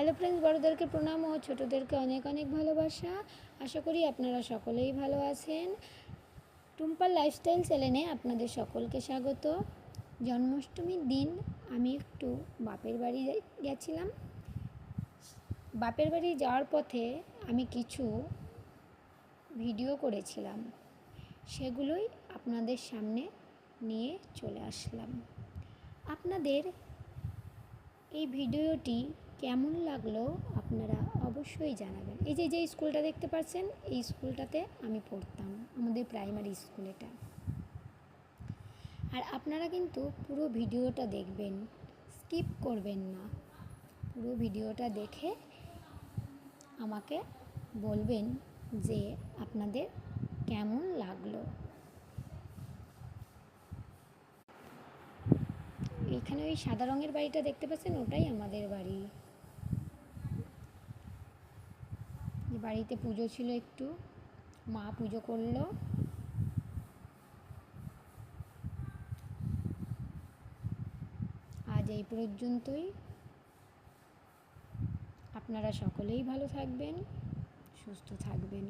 Hello friends, বড়োদেরকে প্রণাম ও ছোটোদেরকে অনেক অনেক ভালোবাসা। আশা করি আপনারা সকলেই ভালো আছেন। টুম্পার লাইফস্টাইল চ্যানেলে আপনাদের সকলকে স্বাগত। জন্মাষ্টমীর দিন আমি একটু বাপের বাড়ি গেছিলাম। বাপের বাড়ি যাওয়ার পথে আমি কিছু ভিডিও করেছিলাম, সেগুলোই আপনাদের সামনে নিয়ে চলে আসলাম। আপনাদের এই ভিডিওটি কেমন লাগলো আপনারা অবশ্যই জানাবেন। এই যে স্কুলটা দেখতে পাচ্ছেন, এই স্কুলটাতে আমি পড়তাম, আমাদের প্রাইমারি স্কুল এটা। আর আপনারা কিন্তু পুরো ভিডিওটা দেখবেন, স্কিপ করবেন না। পুরো ভিডিওটা দেখে আমাকে বলবেন যে আপনাদের কেমন লাগলো। এখানে ওই সাদা রঙের বাড়িটা দেখতে পাচ্ছেন, ওটাই আমাদের বাড়ি। বাড়িতে পুজো ছিল, একটু মা পুজো করলো। আজ এই পর্যন্তই। আপনারা সকলেই ভালো থাকবেন, সুস্থ থাকবেন।